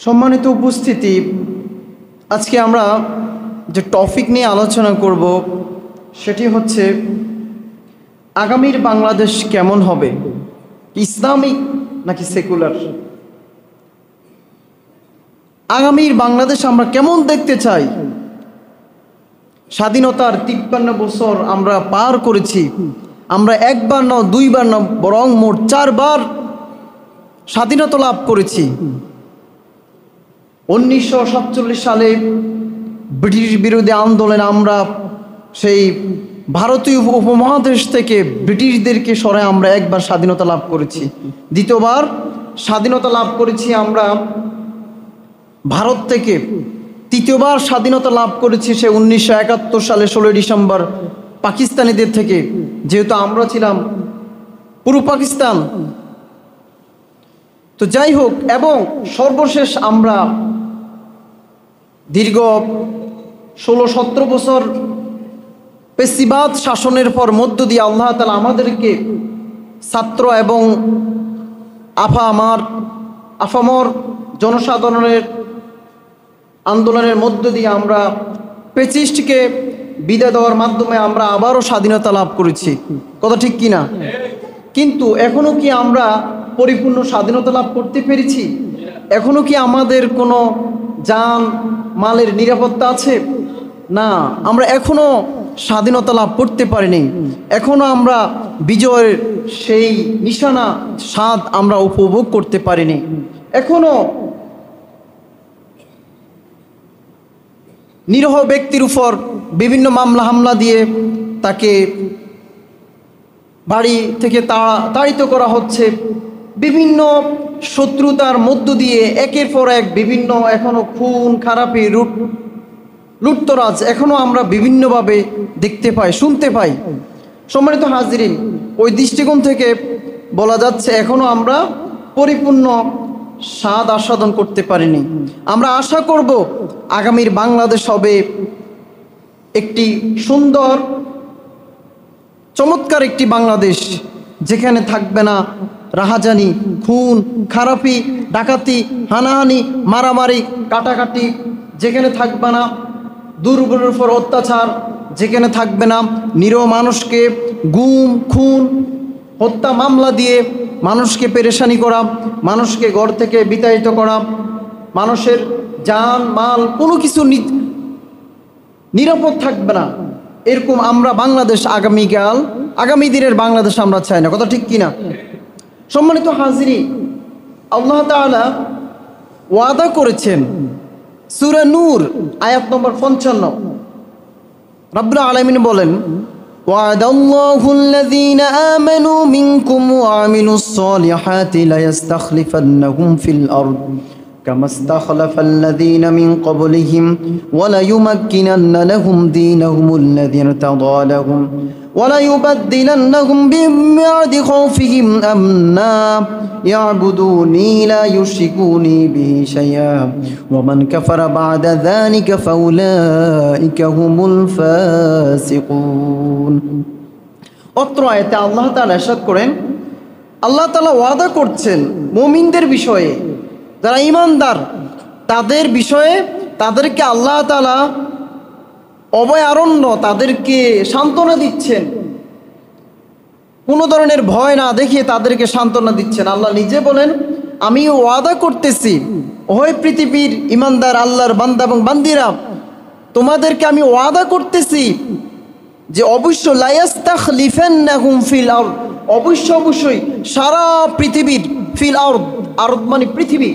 সম্মানিত উপস্থিতি, আজকে আমরা যে টপিক নিয়ে আলোচনা করব সেটি হচ্ছে আগামীর বাংলাদেশ কেমন হবে, ইসলামিক নাকি সেকুলার। আগামীর বাংলাদেশ আমরা কেমন দেখতে চাই। স্বাধীনতার 53 বছর আমরা পার করেছি। আমরা একবার না দুইবার না বরং মোট 4 বার স্বাধীনতা লাভ করেছি। 1947 সালে ব্রিটিশ বিরোধী আন্দোলনে আমরা সেই ভারতীয় উপমহাদেশ থেকে ব্রিটিশদেরকে সরাই আমরা একবার স্বাধীনতা লাভ করেছি। দ্বিতীয়বার স্বাধীনতা লাভ করেছি আমরা ভারত থেকে। তৃতীয়বার স্বাধীনতা লাভ করেছি সে 1971 সালে 16 ডিসেম্বর পাকিস্তানিদের থেকে, যেহেতু আমরা ছিলাম পূর্ব পাকিস্তান। তো যাই হোক, এবং সর্বশেষ আমরা দীর্ঘ 16-17 বছর পেশিবাদ শাসনের পর মধ্য দিয়ে আল্লাহ তাআলা আমাদেরকে ছাত্র এবং আফামর জনসাধারণের আন্দোলনের মধ্য দিয়ে আমরা পেচিস্টকে বিদায় দেওয়ার মাধ্যমে আমরা আবারও স্বাধীনতা লাভ করেছি। কথা ঠিক কিনা? কিন্তু এখনো কি আমরা পরিপূর্ণ স্বাধীনতা লাভ করতে পেরেছি? এখনো কি আমাদের কোনো জান মালের নিরাপত্তা আছে? না, আমরা এখনো স্বাধীনতা লাভ করতে পারিনি। এখনো আমরা বিজয়ের সেই নিশানা স্বাদ আমরা উপভোগ করতে পারিনি। এখনো নিরীহ ব্যক্তির উপর বিভিন্ন মামলা হামলা দিয়ে তাকে বাড়ি থেকে তাড়িত করা হচ্ছে। বিভিন্ন শত্রুতার মধ্য দিয়ে একের পর এক বিভিন্ন এখনো খুন খারাপি লুটতরাজ এখনো আমরা বিভিন্নভাবে দেখতে পাই, শুনতে পাই। সম্মানিত হাজিরিন, ওই দৃষ্টিকোণ থেকে বলা যাচ্ছে এখনো আমরা পরিপূর্ণ স্বাদ আস্বাদন করতে পারিনি। আমরা আশা করব আগামীর বাংলাদেশ হবে একটি সুন্দর চমৎকার একটি বাংলাদেশ, যেখানে থাকবে না রাহাজানি, খুন খারাপি, ডাকাতি, হানাহানি, মারামারি, কাটাকাটি, যেখানে থাকবে না দুর্বলের উপর অত্যাচার, যেখানে থাকবে না নিরীহ মানুষকে গুম খুন হত্যা মামলা দিয়ে মানুষকে পেরেশানি করা, মানুষকে ঘর থেকে বিতাড়িত করা, মানুষের জান মাল কোনো কিছু নিরাপদ থাকবে না। এরকম আমরা বাংলাদেশ আগামী দিনের বাংলাদেশ আমরা চাই না। কথা ঠিক কিনা? সম্মানিত হাজিরিন, আল্লাহ তাআলা ওয়াদা করেছেন সূরা নূর আয়াত নম্বর 55। রব্বুল আলামিন বলেন, ওয়াদাল্লাহু আল্লাযীনা আমানু মিনকুম ওয়া আমিলুস সলিহাতি লা ইস্তাখলিফান্নাহুম ফিল আরদ কামা ইস্তাখলাফাল্লাযীনা মিন ক্বাবলিহিম ওয়া লা ইউমাক্কিনান্না লাহুম দীনাহুমুল্লাযী ইরতাদা লাহুম ওয়া লা ইউবাদদিলান্নাহুম মিন বা'দি খাওফিহিম আমনা ইয়াবুদুনি লা ইউশরিকুনি বিহি শাইআ ওয়া মান কাফারা বা'দা যালিকা ফাউলাইকা হুমুল ফাসিকুন। অত্র আয়াতে আল্লাহ তাআলা ইরশাদ করেন, আল্লাহ তাআলা ওয়াদা করছেন মুমিনদের বিষয়ে, যারা ঈমানদার তাদের বিষয়ে, তাদেরকে আল্লাহ তাআলা অভয়ারণ্য, তাদেরকে সান্ত্বনা দিচ্ছেন। কোনো ধরনের ভয় না দেখিয়ে তাদেরকে সান্ত্বনা দিচ্ছেন। আল্লাহ নিজে বলেন, আমি ওয়াদা করতেছি ওহে পৃথিবীর ঈমানদার আল্লাহর বান্দা এবং বান্দিরা, তোমাদেরকে আমি ওয়াদা করতেছি যে অবশ্যই লা ইস্তাখলিফান্নাহুম ফিল আরদ, অবশ্যই সারা পৃথিবীর ফিল আরদ, আরদ মানে পৃথিবী,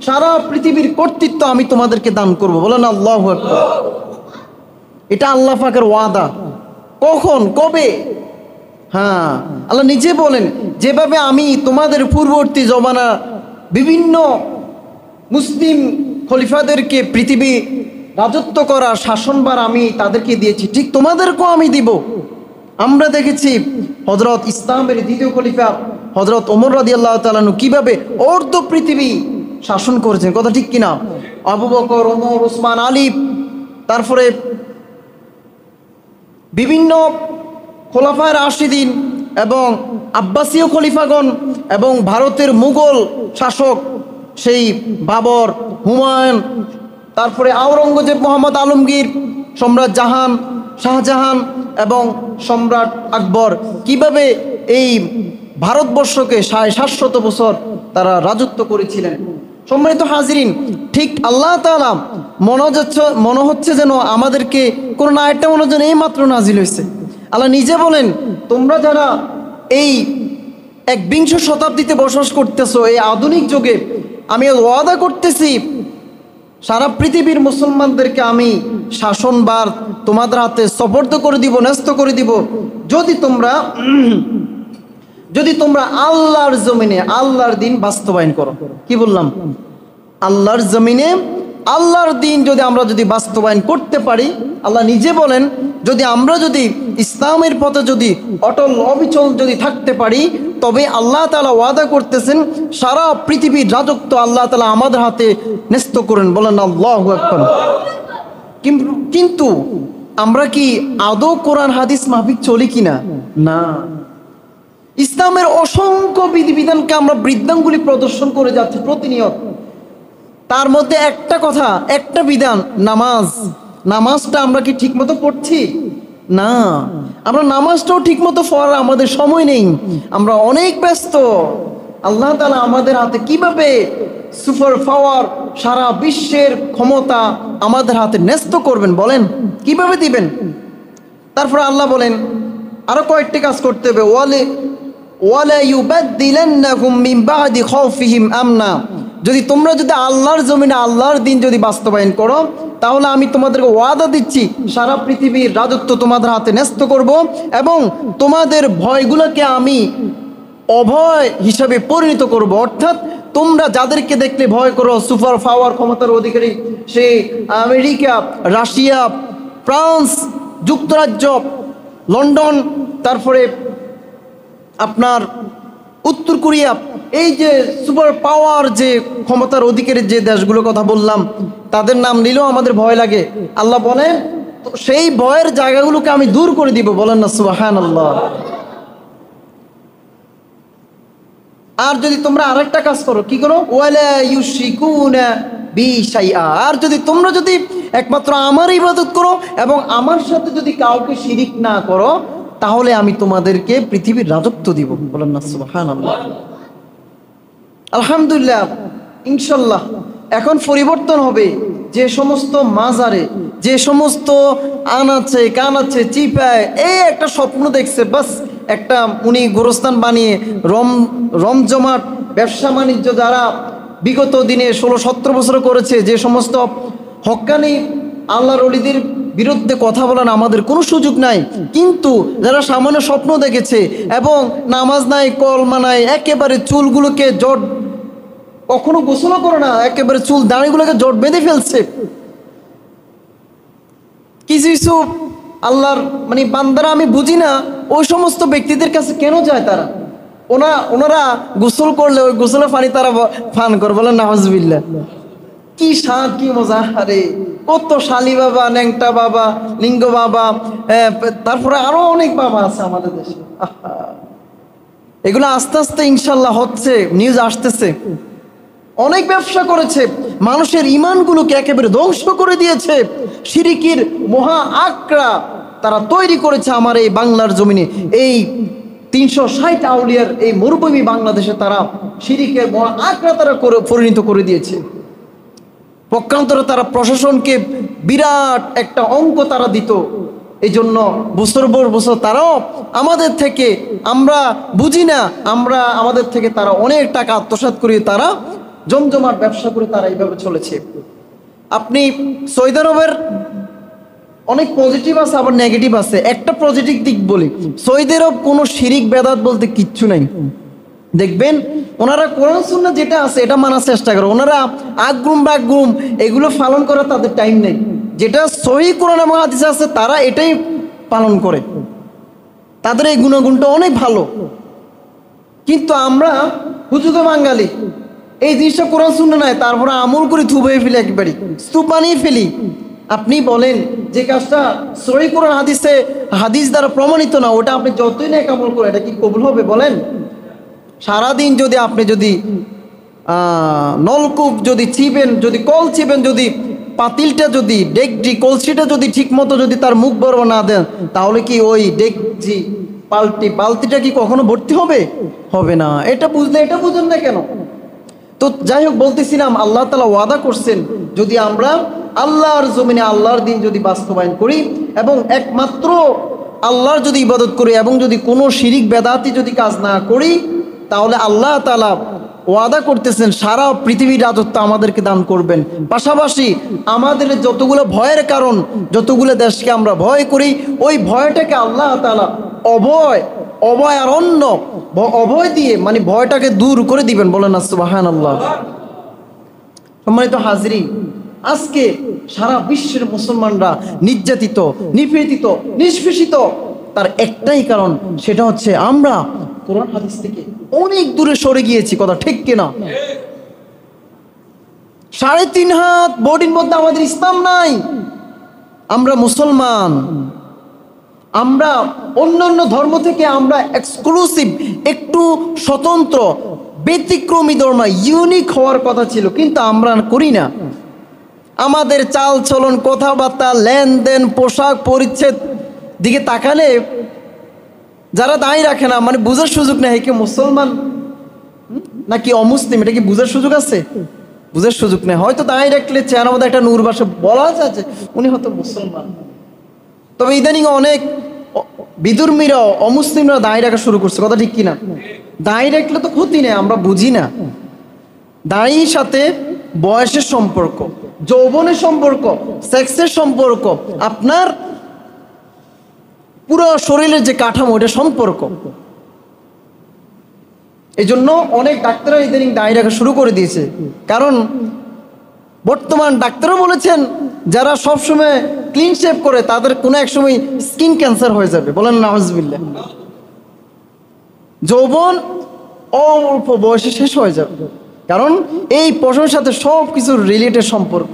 সারা পৃথিবীর কর্তৃত্ব আমি তোমাদেরকে দান করব। বলেন আল্লাহু আকবার। এটা আল্লাহ পাকের ওয়াদা। কখন, কবে? হ্যাঁ, আল্লাহ নিজে বলেন, যেভাবে আমি তোমাদের পূর্ববর্তী জমানা বিভিন্ন মুসলিম খলিফাদেরকে পৃথিবী রাজত্ব করার শাসনভার আমি তাদেরকে দিয়েছি, ঠিক তোমাদেরকেও আমি দিব। আমরা দেখেছি হযরত ইসলামের দ্বিতীয় খলিফা হযরত ওমর রাদিয়াল্লাহু তাআলা আনহু কিভাবে অর্ধ পৃথিবী শাসন করেছেন। কথা ঠিক কিনা? আবু বকর, ওমর, ওসমান, আলী, তারপরে বিভিন্ন খোলাফায়ে রাশিদিন এবং আব্বাসীয় খলিফাগণ এবং ভারতের মুঘল শাসক সেই বাবর, হুমায়ুন, তারপরে আওরঙ্গজেব, মোহাম্মদ আলমগীর, সম্রাট শাহজাহান এবং সম্রাট আকবর কিভাবে এই ভারতবর্ষকে 750 বছর তারা রাজত্ব করেছিলেন। সম্মানিত হাজিরিন, ঠিক আল্লাহ তাআলা মনে হচ্ছে যেন আমাদেরকে কোনো না একটা মনে যেন এই মাত্র নাজিল হয়েছে। আল্লাহ নিজে বলেন, তোমরা যারা এই 21 শতাব্দীতে বসবাস করতেছো, এই আধুনিক যুগে, আমি ওয়াদা করতেছি সারা পৃথিবীর মুসলমানদেরকে আমি শাসনভার তোমাদের হাতে সুপর্দ করে দিব, ন্যস্ত করে দিব, যদি তোমরা আল্লাহর জমিনে আল্লাহর দিন বাস্তবায়ন করো। কি বললাম? আল্লাহর জমিনে আল্লাহর দিন যদি বাস্তবায়ন করতে পারি, আল্লাহ নিজে বলেন, আমরা যদি ইসলামের পথে অটল অবিচল থাকতে পারি, তবে আল্লাহ তাআলা ওয়াদা করতেছেন সারা পৃথিবীর রাজত্ব আল্লাহ তাআলা আমাদের হাতে ন্যস্ত করেন। বলেন আল্লাহু আকবার। কিন্তু আমরা কি আদৌ কোরআন হাদিস মাফিক চলি কিনা? না। ইসলামের অসংখ্য বিধিবিধানকে আমরা বৃদ্ধাঙ্গুলি প্রদর্শন করে যাচ্ছি প্রতিনিয়ত। তার মধ্যে একটা বিধান, নামাজটা আমরা কি ঠিকমতো পড়ছি? না। আমরা নামাজটাও ঠিকমতো পড়ার আমাদের সময় নেই, আমরা অনেক ব্যস্ত। আল্লাহ তাআলা আমাদের হাতে কিভাবে সুপার পাওয়ার, সারা বিশ্বের ক্ষমতা আমাদের হাতে ন্যস্ত করবেন? বলেন কিভাবে দিবেন? তারপর আল্লাহ বলেন আরো কয়েকটি কাজ করতে হবে। ওয়ালা ইউবাদদিলান্নাকুম মিন বাদি খাউফিহিম আমনা। তোমরা আল্লাহর জমিনে আল্লাহর দিন বাস্তবায়ন করো, তাহলে আমি তোমাদেরকে ওয়াদা দিচ্ছি সারা পৃথিবীর রাজত্ব তোমাদের হাতে ন্যস্ত করব এবং তোমাদের ভয়গুলোকে আমি অভয় হিসাবে পরিণত করব। অর্থাৎ তোমরা যাদেরকে দেখলে ভয় করো, সুপার পাওয়ার, ক্ষমতার অধিকারী, সে আমেরিকা, রাশিয়া, ফ্রান্স, যুক্তরাজ্য, লন্ডন, তারপরে আপনার উত্তর কোরিয়া, এই যে সুপার পাওয়ার, যে ক্ষমতার অধিকারী যে দেশগুলোর কথা বললাম, তাদের নাম নিলেও আমাদের ভয় লাগে। আল্লাহ বলেন সেই ভয়ের জায়গাগুলোকে আমি দূর করে দিব। বলেন না সুবহানাল্লাহ। আর তোমরা আরেকটা কাজ করো, কি করো? ওয়ালা ইউশরিকুনা বি শাইআ। আর তোমরা একমাত্র আমার ইবাদত করো এবং আমার সাথে কাউকে শিরিক না করো, তাহলে আমি তোমাদেরকে পৃথিবীর রাজত্ব দিব। বলেন না সুবহানাল্লাহ। আলহামদুলিল্লাহ, ইনশাল্লাহ এখন পরিবর্তন হবে। যে সমস্ত মাজারে, যে সমস্ত আনাচে কানাচে চিপায় এই একটা স্বপ্ন দেখছে, বাস একটা উনি গোরস্থান বানিয়ে রমজমাট ব্যবসা বাণিজ্য যারা বিগত দিনে 16-17 বছর করেছে, যে সমস্ত হক্কানি আল্লাহর ওলিদের বিরুদ্ধে কথা বলার আমাদের কোনো সুযোগ নাই, কিন্তু যারা সামান্য স্বপ্ন দেখেছে এবং নামাজ নাই, কলমা নাই, একেবারে চুলগুলোকে জট, কখনো গোসলও করে না, একেবারে চুল দাড়িগুলোকে জট বেঁধে ফেলছে, কিছু আল্লাহর বান্দারা, আমি বুঝি না ওই সমস্ত ব্যক্তিদের কাছে কেন যায় তারা। ওনারা গোসল করলে ওই গোসলের পানি তারা পান করে। বলেন নাউজুবিল্লাহ। কি স্বাদ, কি মজা! আরে কত শালি বাবা, ন্যাংটা বাবা, লিঙ্গ বাবা, তারপরে আরো অনেক বাবা আছে আমাদের দেশে। এগুলো আস্তে আস্তে ইনশাল্লাহ হচ্ছে, নিউজ আসতেছে। অনেক ব্যবসা করেছে, মানুষের ইমানগুলোকে একেবারে ধ্বংস করে দিয়েছে। শিরিকের মহা আকড়া তারা তৈরি করেছে আমার এই বাংলার জমিনে। এই 360 আউলিয়ার এই মরুভূমি বাংলাদেশে তারা শিরিকের মহা আকড়া তারা পরিণত করে দিয়েছে। পক্ষান্তরে তারা প্রশাসনকে বিরাট একটা অঙ্ক তারা দিত। এই জন্য বছর পর বছর তারাও আমাদের থেকে, আমরা বুঝি না, আমাদের থেকে তারা অনেক টাকা আত্মসাৎ করে তারা জমজমাট ব্যবসা করে তারা এইভাবে চলেছে। আপনি সৌদি আরবের অনেক পজিটিভ আছে, আবার নেগেটিভ আছে। একটা পজিটিভ দিক বলি, সৌদি আরব কোনো শিরিক বেদাত বলতে কিচ্ছু নাই। দেখবেন ওনারা কোরআন সুন্নাহ যেটা আছে এটা মানার চেষ্টা করে। ওনারা আগরুম বাগরুম এগুলো পালন করার তাদের টাইম নেই। যেটা সহিহ কোরআন এবং হাদিসে আছে তারা এটাই পালন করে, তাদের এই গুণাগুণটা অনেক ভালো। কিন্তু আমরা হুজুগে বাঙালি, এই জিনিসটা কোরআন সুন্নাহ নাই, তারপরে আমল করে থুবে ফেলি, একেবারে স্তূপ বানিয়ে ফেলি। আপনি বলেন যে কাজটা সহিহ কোরআন হাদিস দ্বারা প্রমাণিত না, ওটা আপনি যতই নেক আমল করেন এটা কি কবুল হবে? বলেন। সারাদিন আপনি নলকূপ যদি চিবেন, যদি কল চিবেন, যদি পাতিলটা যদি ডেকজি কলসিটা যদি ঠিক মতো যদি তার মুখ বরাবর না দেন, তাহলে কি ওই ডেকজি বালতিটা কি কখনো ভর্তি হবে? হবে না। এটা বুঝেন না কেন? তো যাই হোক, বলতেছিলাম আল্লাহ তাআলা ওয়াদা করছেন, যদি আমরা আল্লাহর জমিনে আল্লাহর দিন যদি বাস্তবায়ন করি এবং একমাত্র আল্লাহর যদি ইবাদত করি এবং যদি কোনো শিরিক বেদাতি যদি কাজ না করি, তাহলে আল্লাহ তাআলা ওয়াদা করতেছেন সারা পৃথিবীর রাজত্ব আমাদেরকে দান করবেন। পাশাপাশি আমাদের যতগুলো ভয়ের কারণ, যতগুলো দেশকে আমরা ভয় করি, ওই ভয়টাকে আল্লাহ তাআলা অভয়ারণ্য অভয় দিয়ে মানে ভয়টাকে দূর করে দিবেন। বলেন না সুবহানাল্লাহ। সম্মানিত হাজরিন, আজকে সারা বিশ্বের মুসলমানরা নির্যাতিত, নিপীড়িত, নিষ্পেষিত, তার একটাই কারণ, সেটা হচ্ছে আমরা কোরআন হাদিস থেকে অনেক দূরে সরে গিয়েছি। কথা ঠিক কিনা? 3.5 হাত বডির মধ্যে আমাদের ইসলাম নাই। আমরা মুসলমান, আমরা অন্যান্য ধর্ম থেকে আমরা এক্সক্লুসিভ, একটু স্বতন্ত্র, ব্যতিক্রমী ধর্ম, ইউনিক হওয়ার কথা ছিল, কিন্তু আমরা করি না। আমাদের চাল চলন, কথাবার্তা, লেনদেন, পোশাক পরিচ্ছদ দিকে তাকালে যারা দাঁড়িয়ে রাখে না, মানে বুঝার সুযোগ নেই কি মুসলমান নাকি অমুসলিম, এটা কি বুঝার সুযোগ আছে? বুঝার সুযোগ নেই। হয়তো দাঁড়িয়ে রাখলে চেহারার মধ্যে একটা নূর বাসে বলা যাচ্ছে উনি হয়তো মুসলমান। তবে ইদানিং অনেক বিধর্মীরা, অমুসলিমরা দাঁড়িয়ে রাখা শুরু করছে। কথা ঠিক কিনা? দাঁড়িয়ে রাখলে তো ক্ষতি নেই, আমরা বুঝি না। দাঁড়ির সাথে বয়সের সম্পর্ক, যৌবনের সম্পর্ক, সেক্সের সম্পর্ক, আপনার পুরো শরীরের যে কাঠামো, এটা সম্পর্ক। এই জন্য অনেক ডাক্তাররা ইদানিং দাঁড়িয়ে রাখা শুরু করে দিয়েছে। কারণ বর্তমান ডাক্তারও বলেছেন, যারা সবসময় ক্লিন শেভ করে তাদের কোনো এক সময় স্কিন ক্যান্সার হয়ে যাবে। বলেন নাউজুবিল্লাহ। যৌবন অল্প বয়সে শেষ হয়ে যাবে, কারণ এই প্রশ্নের সাথে সব কিছু রিলেটেড সম্পর্ক।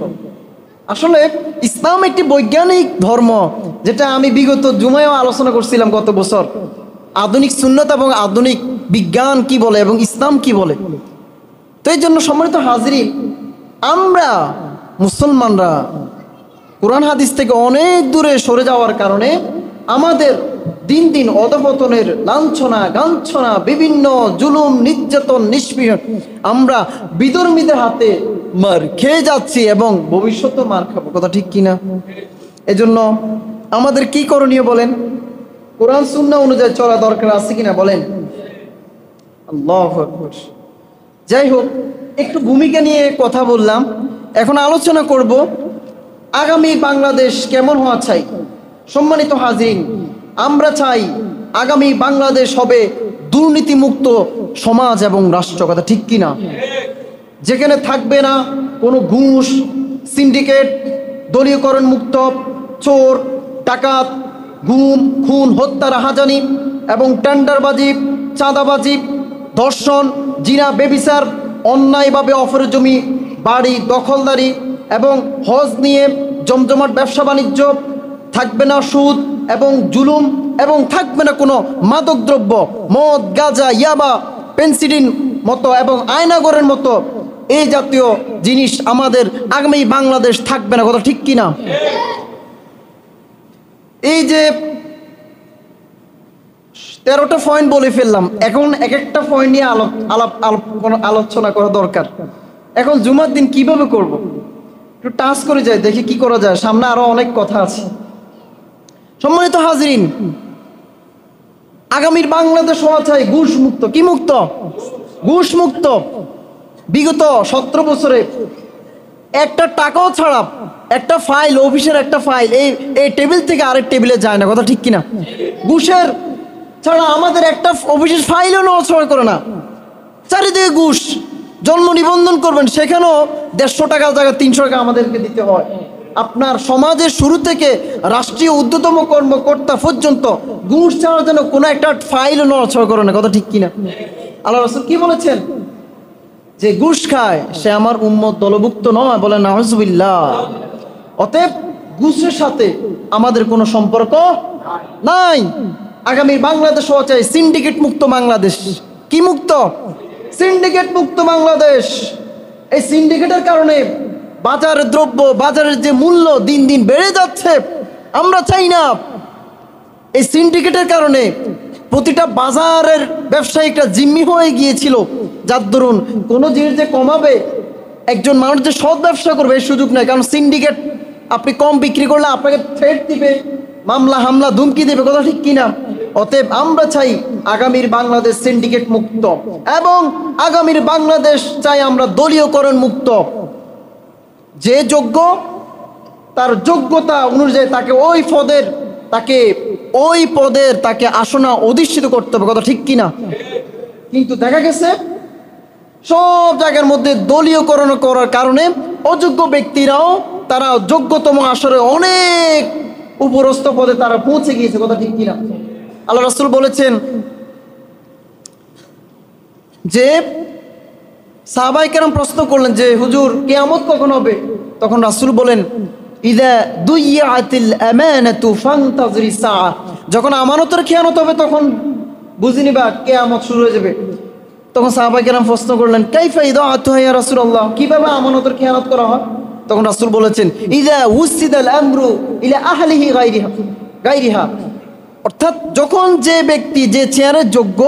আসলে ইসলাম একটি বৈজ্ঞানিক ধর্ম, যেটা আমি বিগত জুমায়ও আলোচনা করছিলাম গত বছর। আধুনিক সুন্নত এবং আধুনিক বিজ্ঞান কি বলে এবং ইসলাম কি বলে। তো এই জন্য সম্মানিত হাজরিন, আমরা মুসলমানরা কোরআন হাদিস থেকে অনেক দূরে সরে যাওয়ার কারণে আমাদের দিন দিন অধঃপতনের লাঞ্ছনা গাঞ্ছনা, বিভিন্ন জুলুম, নির্যাতন, নিষ্পীড়ন আমরা বিধর্মীদের হাতে মার খেয়ে যাচ্ছি এবং ভবিষ্যতেও মার খাবো। কথা ঠিক কিনা? এজন্য আমাদের কি করণীয় বলেন? কোরআন সুন্নাহ অনুযায়ী চলা দরকার আছে কিনা বলেন? আল্লাহু আকবার। যাই হোক, একটু ভূমিকা নিয়ে কথা বললাম, এখন আলোচনা করব আগামী বাংলাদেশ কেমন হওয়া চাই। সম্মানিত হাজরিন, আমরা চাই আগামী বাংলাদেশ হবে দুর্নীতিমুক্ত সমাজ এবং রাষ্ট্র। কথা ঠিক কিনা? যেখানে থাকবে না কোনো ঘুষ, সিন্ডিকেট, দলীয়করণ মুক্ত, চোর, ডাকাত, গুম, খুন, হত্যা, রাহাজানি এবং টেন্ডারবাজি, চাঁদাবাজি, ধর্ষণ, জিনা, বেবিচার, অন্যায়ভাবে অপরের জমি বাড়ি দখলদারি এবং হজ নিয়ে জমজমাট ব্যবসা বাণিজ্য, থাকবে না সুদ এবং জুলুম, এবং থাকবে না কোনো মাদকদ্রব্য, মদ, গাঁজা, ইয়াবা, পেনসিডিন মতো এবং আয়নাগরের মতো এই জাতীয় জিনিস আমাদের আগামী বাংলাদেশ থাকবে না। কথা ঠিক কিনা? এই যে 13টা পয়েন্ট বলে ফেললাম, এখন এক একটা পয়েন্ট নিয়ে আলোচনা করা দরকার। এখন জুমার দিন কিভাবে করব, একটু টাচ করে যাই, দেখি কি করা যায়, সামনে আরো অনেক কথা আছে। সম্মানিত হাজরিন, আগামীর বাংলাদেশ হওয়া চাই ঘুষ মুক্ত। কি মুক্ত? ঘুষ মুক্ত। বিগত 17 বছরে একটা টাকাও ছাড়া একটা ফাইল, অফিসের একটা ফাইল এই টেবিল থেকে আরেক টেবিলে যায় না। কথা ঠিক কিনা? ঘুষের ছাড়া আমাদের একটা অফিসের ফাইলও নড়াচড়া করে না, চারিদিকে ঘুষ। জন্ম নিবন্ধন করবেন, সেখানেও 150 টাকার জায়গায় 300 টাকা আমাদেরকে দিতে হয়। আপনার সমাজের শুরু থেকে রাষ্ট্রীয় ঊর্ধ্বতম কর্মকর্তা পর্যন্ত ঘুষ ছাড়ার জন্য কোনো একটা ফাইলও নড়াচড়া করে না। কথা ঠিক কিনা? আল্লাহ রাসূল কি বলেছেন? যে ঘুষ খায় সে আমার উম্মত দলভুক্ত নয়। বলেন নাউজুবিল্লাহ। অতএব ঘুষের সাথে আমাদের কোনো সম্পর্ক নাই। আগামী বাংলাদেশ হওয়া চাই সিন্ডিকেট মুক্ত বাংলাদেশ। কি মুক্ত? সিন্ডিকেট মুক্ত বাংলাদেশ। এই সিন্ডিকেটের কারণে বাজারের দ্রব্য, বাজারের যে মূল্য দিন দিন বেড়ে যাচ্ছে। আমরা চাই না এই সিন্ডিকেটের কারণে প্রতিটা বাজারের ব্যবসায়িকরা জিম্মি হয়ে গিয়েছিল, যার দরুন কোনো জিনিস যে কমাবে, একজন মানুষ যে সৎ ব্যবসা করবে এই সুযোগ নেই। কারণ সিন্ডিকেট আপনি কম বিক্রি করলে আপনাকে থ্রেট দিবে, মামলা হামলা ধুমকি দেবে, কথা ঠিক কিনা? অতএব আমরা চাই আগামীর বাংলাদেশ সিন্ডিকেট মুক্ত, এবং আগামীর বাংলাদেশ চাই আমরা দলীয়করণ মুক্ত। যে যোগ্য তার যোগ্যতা অনুযায়ী তাকে ওই পদের তাকে আসনে অধিষ্ঠিত করতে হবে, কথা ঠিক কিনা? কিন্তু দেখা গেছে সব জায়গার মধ্যে দলীয়করণ করার কারণে অযোগ্য ব্যক্তিরাও তারা যোগ্যতম আসরে অনেক উপরস্থ পদে তারা পৌঁছে গিয়েছে, কথা ঠিক কিনা? আল্লাহ রাসূল বলেছেন যে সাহাবায়ে কেরাম প্রশ্ন করলেন যে হুজুর কিয়ামত কখন হবে? তখন রাসূল বলেন ইযা দুইয়াতিল আমানাতু ফান্তাযিরি সাআ, যখন আমানতের খেয়ানত হবে তখন বুঝে নিবা কিয়ামত শুরু হয়ে যাবে। তখন সাহাবায়ে কেরাম প্রশ্ন করলেন কাইফা ইদাআতুহা ইয়া রাসূলুল্লাহ, কিভাবে আমানতের খেয়ানত করা হয়? তখন রাসূল বলেছেন ইযা উসিদাল আমরু ইলা আহলিহি গায়রিহা, অর্থাৎ যখন যে ব্যক্তি যে চেয়ারের যোগ্য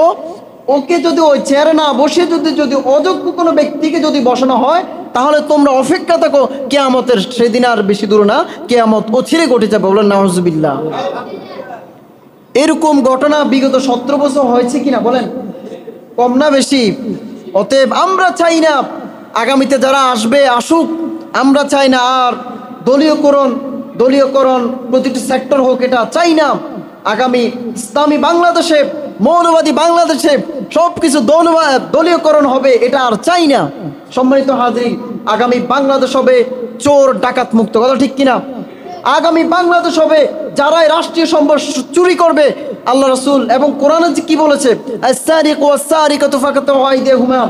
ওকে যদি ওই চেয়ারে না বসে যদি অযোগ্য কোনো ব্যক্তিকে যদি বসানো হয়, তাহলে তোমরা অপেক্ষা থাকো, কিয়ামতের সেদিন আর বেশি দূর না, কিয়ামত অচিরে ঘটে যাবে। বলেন নাউজুবিল্লাহ। এরকম ঘটনা বিগত 17 বছর হয়েছে কিনা বলেন? কম না বেশি? অতএব আমরা চাই না আগামীতে যারা আসবে আসুক, আমরা চাই না আর দলীয়করণ প্রতিটি সেক্টর হোক, এটা চাই না। আগামী ইসলামী বাংলাদেশে, মৌলবাদী বাংলাদেশে সবকিছু দলীয়করণ হবে, এটা আর চাই না। সম্মানিত হাজির, আগামী বাংলাদেশ হবে চোর ডাকাত মুক্ত, কথা ঠিক কিনা? আগামী বাংলাদেশ হবে যারাই রাষ্ট্রীয় সম্পদ চুরি করবে, আল্লাহ রাসূল এবং কোরআনে কি বলেছে, আস-সারিকু ওয়াস-সারিকাতু ফাকাতু আইদিয়াহুমা,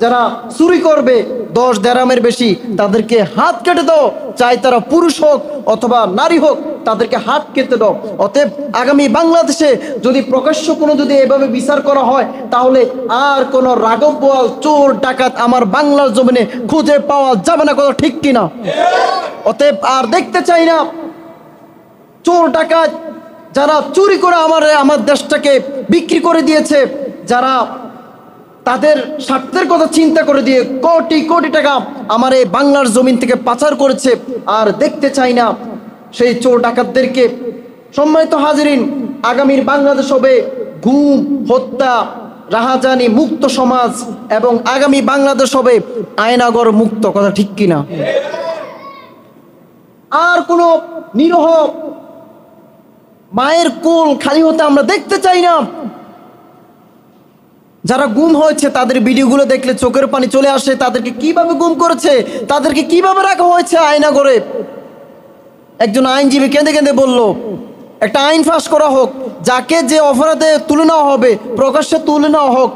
যারা চুরি করবে 10 দিরহামের বেশি তাদেরকে হাত কেটে দাও, চাই তারা পুরুষ হোক অথবা নারী হোক, তাদেরকে হাত কেটে দাও। অতএব আগামী বাংলাদেশে যদি প্রকাশ্য কোনো যদি এভাবে বিচার করা হয়, তাহলে আর কোনো রাঘব বোয়াল চোর ডাকাত আমার বাংলার জমিনে খুঁজে পাওয়া যাবে না, কথা ঠিক কিনা? অতএব আর দেখতে চাই না চোর ডাকাত যারা চুরি করে আমার দেশটাকে বিক্রি করে দিয়েছে, যারা তাদের স্বার্থের কথা চিন্তা করে দিয়ে কোটি কোটি টাকা আমার এই বাংলার জমিন থেকে পাচার করেছে, আর দেখতে চাই না সেই চোর ডাকাতদেরকে। সম্মানিত হাজিরিন, আগামীর বাংলাদেশ হবে গুম, হত্যা, রাহাজানি মুক্ত সমাজ, এবং আগামী বাংলাদেশ হবে আয়নাগর মুক্ত, কথা ঠিক কিনা? আর কোনো নিরহ মায়ের কোল খালি হতে আমরা দেখতে চাই না। যারা গুম হয়েছে তাদের ভিডিওগুলো দেখলে চোখের পানি চলে আসে, তাদেরকে কিভাবে গুম করেছে, তাদেরকে কিভাবে রাখা হয়েছে আয়নাগরে। একজন আইনজীবী কেঁদে কেঁদে বলল একটা আইন পাস করা হোক, যাকে যে অপরাধে তুলে নেওয়া হবে প্রকাশ্যে তুলে নেওয়া হোক,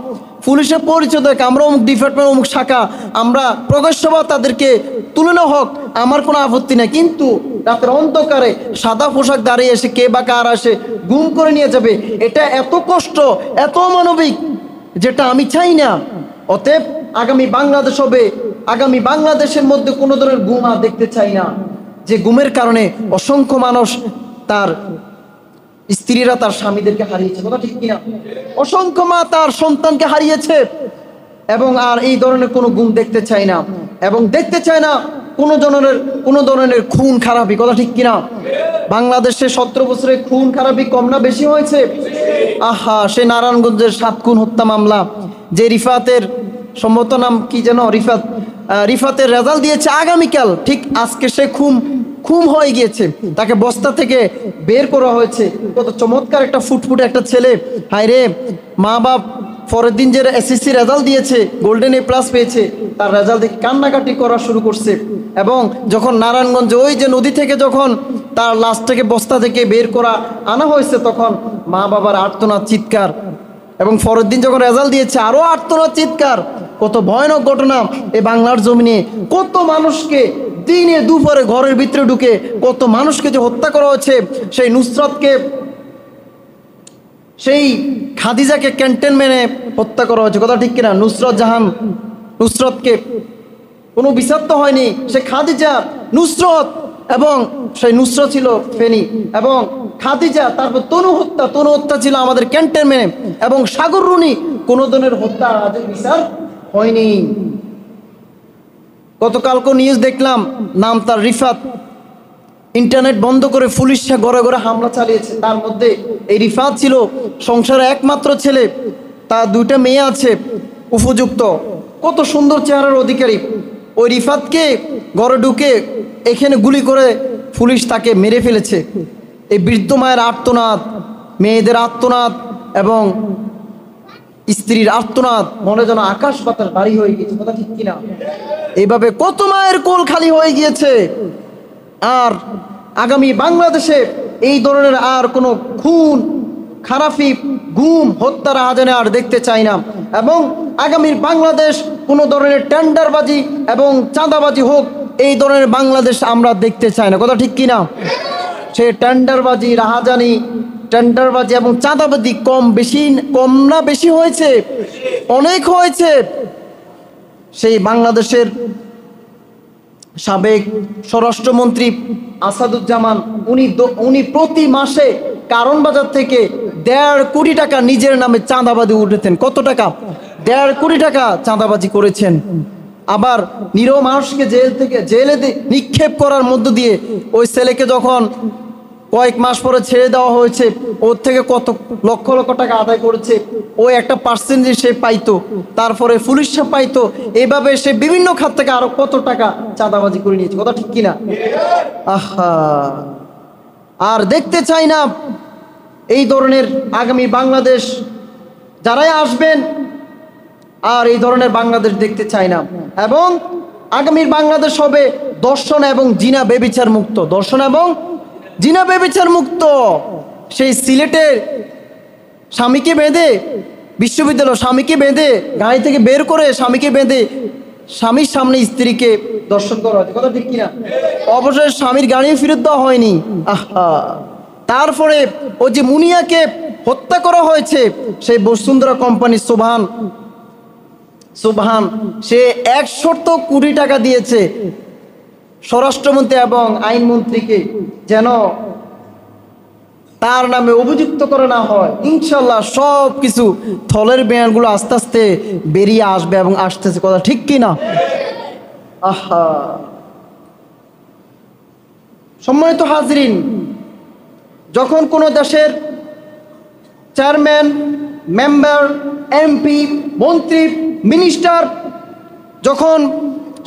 পুলিশের পরিচয় দেখ আমরা অমুক ডিপার্টমেন্ট অমুক শাখা, আমরা প্রকাশ্যভাবে তাদেরকে তুলে নেওয়া হোক, আমার কোনো আপত্তি নেই। কিন্তু রাতের অন্ধকারে সাদা পোশাক দাঁড়িয়ে এসে কে বা কার আসে গুম করে নিয়ে যাবে, এটা এত কষ্ট, এত মানবিক, যেটা আমি চাই না। অতএব আগামী বাংলাদেশ হবে, আগামী বাংলাদেশের মধ্যে কোনো ধরনের গুম আর দেখতে চাই না, যে গুমের কারণে অসংখ্য মানুষ তার স্ত্রীরা তার স্বামীদেরকে হারিয়েছে, কথা ঠিক কিনা? অসংখ্য মা তার সন্তানকে হারিয়েছে, এবং আর এই ধরনের কোনো গুম দেখতে চাই না, এবং দেখতে চায় না কোনো ধরনের খুন খারাপি, কথা ঠিক কিনা? বাংলাদেশে 17 বছরে খুন খারাপি কম না বেশি হয়েছে? আহা, সে নারায়ণগঞ্জের 7 খুন হত্যা মামলা, যে রিফাতের সম্ভবত নাম কি যেন, রিফাতের রেজাল্ট দিয়েছে আগামীকাল, ঠিক আজকে সে খুন হয়ে গিয়েছে, তাকে বস্তা থেকে বের করা হয়েছে। কত চমৎকার একটা ফুটফুটে একটা ছেলে, হায় রে, মা বাপ পরের দিন যে এসএসসি রেজাল্ট দিয়েছে, গোল্ডেন এ প্লাস পেয়েছে, তার রেজাল্ট দেখে কান্নাকাটি করা শুরু করছে। এবং যখন নারায়ণগঞ্জে ওই যে নদী থেকে যখন তার লাশটাকে বস্তা থেকে বের করা আনা হয়েছে, তখন মা বাবার আর্তনাদ চিৎকার, এবং পরের দিন যখন রেজাল্ট দিয়েছে আরো আর্তনাদ চিৎকার। কত ভয়ানক ঘটনা এই বাংলার জমিনে, কত মানুষকে দিনে দুপুরে ঘরের ভিতরে ঢুকে কত মানুষকে যে হত্যা করা হয়েছে। সেই নুসরাতকে সেই খাদিজাকে ক্যান্টনমেন্টে হত্যা করা হয়েছে, কথা ঠিক কিনা? নুসরতকে কোনো বিচার তো হয়নি, সে খাদিজা, নুসরত, এবং সেই নুসরত ছিল ফেনী, এবং খাদিজা, তারপর তনু হত্যা ছিল আমাদের ক্যান্টনমেন্টে, এবং সাগর রুনি, কোনো ধরনের হত্যা আজ বিচার হয়নি। গতকালকে নিউজ দেখলাম, নাম তার রিফাত, ইন্টারনেট বন্ধ করে পুলিশরা ঘরে ঘরে হামলা চালিয়েছে। তার মধ্যে এই রিফাত ছিল সংসারে একমাত্র ছেলে, তার 2টা মেয়ে আছে উপযুক্ত, কত সুন্দর চেহারার অধিকারী। ওই রিফাতকে ঘরে ঢুকে এখানে গুলি করে পুলিশ তাকে মেরে ফেলেছে। এই বৃদ্ধ মায়ের আর্তনাদ, মেয়েদের আর্তনাদ এবং স্ত্রীর আর্তনাদ, মনে যেন আকাশ বাতাস ভারী হয়ে গিয়েছে, কথা ঠিক কিনা? এইভাবে কত মায়ের কোল খালি হয়ে গিয়েছে। আর আগামী বাংলাদেশে এই ধরনের আর কোনো খুন, খারাপি, গুম, হত্যা, রাহাজানি আর দেখতে চাই না। এবং আগামীর বাংলাদেশ কোনো ধরনের টেন্ডারবাজি এবং চাঁদাবাজি হোক, এই ধরনের বাংলাদেশ আমরা দেখতে চাই না, কথা ঠিক কিনা? সে টেন্ডারবাজি, রাহাজানি, টেন্ডারবাজি এবং চাঁদাবাজি কম না বেশি হয়েছে? অনেক হয়েছে। সেই বাংলাদেশের সাবেক স্বরাষ্ট্রমন্ত্রী আসাদুজ্জামান, উনি প্রতি মাসে কারণ বাজার থেকে 1.5 কোটি টাকা নিজের নামে চাঁদাবাজি উঠেছেন। কত টাকা? 1.5 কোটি টাকা চাঁদাবাজি করেছেন। আবার নিরীহ মানুষকে জেলে নিক্ষেপ করার মধ্য দিয়ে ওই ছেলেকে যখন কয়েক মাস পরে ছেড়ে দেওয়া হয়েছে, ওর থেকে কত লক্ষ লক্ষ টাকা আদায় করেছে। ওই একটা পার্সেন্টেজ সে পাইতো, তারপরে পুলিশরা পাইতো। এইভাবে সে বিভিন্ন খাত থেকে আরো কত টাকা চাঁদাবাজি করে নিয়েছে, কথা ঠিক কিনা? আহা, আর দেখতে চাই না এই ধরনের আগামী বাংলাদেশ। যারাই আসবেন আর এই ধরনের বাংলাদেশ দেখতে চাই না। এবং আগামীর বাংলাদেশ হবে দর্শন এবং জিনা বেবিচার মুক্ত, দর্শন এবং জিনা বেবিচার মুক্ত। সেই সিলেটের স্বামীকে বেঁধে, বিশ্ববিদ্যালয় স্বামীকে বেঁধে, গাড়ি থেকে বের করে স্বামীকে বেঁধে স্বামীর সামনে স্ত্রীকে দর্শন করা হয়েছে, কথা ঠিক কিনা? অবশ্যই স্বামীর গাড়িও ফেরত দেওয়া হয়নি। আহা, তারপরে ওই যে মুনিয়াকে হত্যা করা হয়েছে, সেই বসুন্ধরা কোম্পানি সুবহান, সে 100 কোটি টাকা দিয়েছে স্বরাষ্ট্রমন্ত্রী এবং আইনমন্ত্রীকে, যেন তার নামে অভিযুক্ত করে না হয়। ইনশাল্লাহ সব কিছু থলের বেয়ানগুলো আস্তে আস্তে বেরিয়ে আসবে এবং আসতেছে, কথা ঠিক কিনা? আহা, সম্মানিত হাজরিন, যখন কোনো দেশের চেয়ারম্যান, মেম্বার, এমপি, মন্ত্রী, মিনিস্টার যখন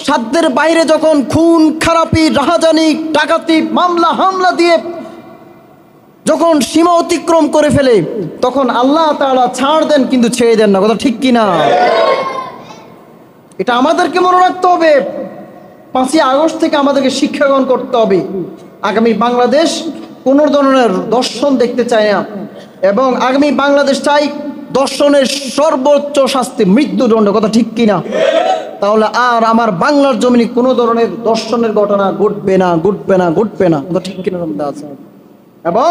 সাধ্যের বাইরে যখন খুন, খারাপি, রাহাজানি, ডাকাতি, মামলা, হামলা দিয়ে যখন সীমা অতিক্রম করে ফেলে, তখন আল্লাহ তাআলা ছাড় দেন, কিন্তু ছেড়ে দেন না, কথা ঠিক কিনা? এটা আমাদেরকে মনে রাখতে হবে। 5ই আগস্ট থেকে আমাদেরকে শিক্ষা গ্রহণ করতে হবে। আগামী বাংলাদেশ কোনো ধরনের দর্শন দেখতে চায় না, এবং আগামী বাংলাদেশ চাই দর্শনের সর্বোচ্চ শাস্তি, মৃত্যুদণ্ড, কথা ঠিক কিনা? তাহলে আর আমার বাংলার জমিনে কোনো ধরনের দর্শনের ঘটনা ঘটবে না, কথা ঠিক কিনা? আছে। এবং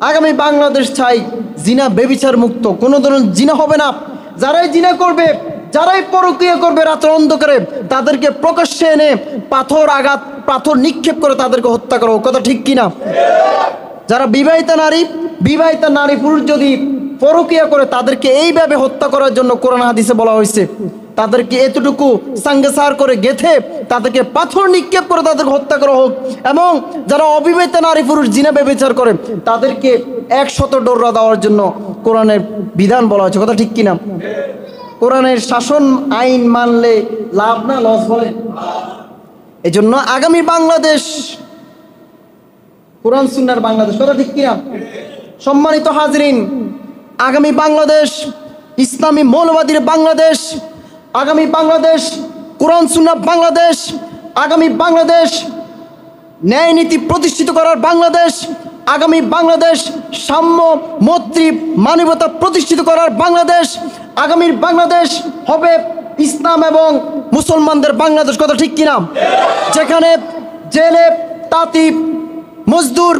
আগামী বাংলাদেশ চাই জিনা বেবিচার মুক্ত, কোনো ধরনের জিনা হবে না। যারাই জিনা করবে, যারাই পরকীয়া করবে রাত্র অন্ধকারে, তাদেরকে প্রকাশ্যে এনে পাথর নিক্ষেপ করে তাদেরকে হত্যা করো, কথা ঠিক কিনা? যারা বিবাহিতা নারী পুরুষ যদি পরকীয়া করে, তাদেরকে এইভাবে হত্যা করার জন্য কোরআন হাদিসে বলা হয়েছে। তাদেরকে এতটুকু সাঙ্গেসার করে গেথে তাদেরকে পাথর নিক্ষেপ করে তাদেরকে হত্যা করা হোক। এবং যারা অবিবাহিত নারী পুরুষ জিনা ব্যভিচার করে, তাদেরকে 100 ডোররা দেওয়ার জন্য কোরআনের বিধান বলা হয়েছে, কথা ঠিক কিনা? কোরআনের শাসন আইন মানলে লাভ না লস বলে? এই জন্য আগামী বাংলাদেশ কোরআন সুন্নাহর বাংলাদেশ, কথা ঠিক কিনা? সম্মানিত হাজরিন, আগামী বাংলাদেশ ইসলামী মৌলবাদীর বাংলাদেশ, আগামী বাংলাদেশ কোরআন সুন্নাহ বাংলাদেশ, আগামী বাংলাদেশ ন্যায় নীতি প্রতিষ্ঠিত করার বাংলাদেশ, আগামী বাংলাদেশ সাম্য, মৈত্রী, মানবতা প্রতিষ্ঠিত করার বাংলাদেশ, আগামীর বাংলাদেশ হবে ইসলাম এবং মুসলমানদের বাংলাদেশ, কথা ঠিক কিনা? যেখানে জেলে, তাঁতি, মজদুর,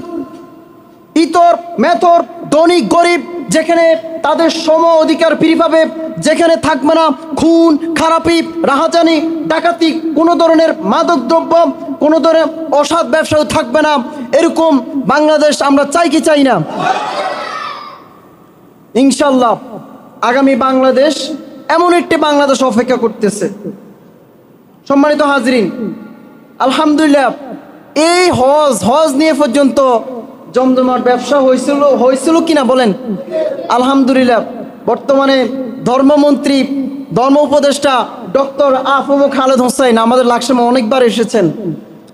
ইতর মেথর ধনী গরিব যেখানে তাদের সম অধিকার ফিরে পাবে, যেখানে থাকবে না খুন খারাপি রাহাজানি ডাকাতি, কোনো ধরনের মাদকদ্রব্য, কোনো ধরনের অসৎ ব্যবসাও থাকবে না, এরকম বাংলাদেশ আমরা চাই কি চাই না? ইনশাল্লাহ আগামী বাংলাদেশ এমন একটি বাংলাদেশ অপেক্ষা করতেছে। সম্মানিত হাজরিন, আলহামদুলিল্লাহ এই হজ নিয়ে পর্যন্ত জমজমাট ব্যবসা হয়েছিল কিনা বলেন? আলহামদুলিল্লাহ বর্তমানে ধর্মমন্ত্রী ধর্ম উপদেষ্টা ডক্টর আফম খালেদ হোসেন আমাদের লাকসামে অনেকবার এসেছেন।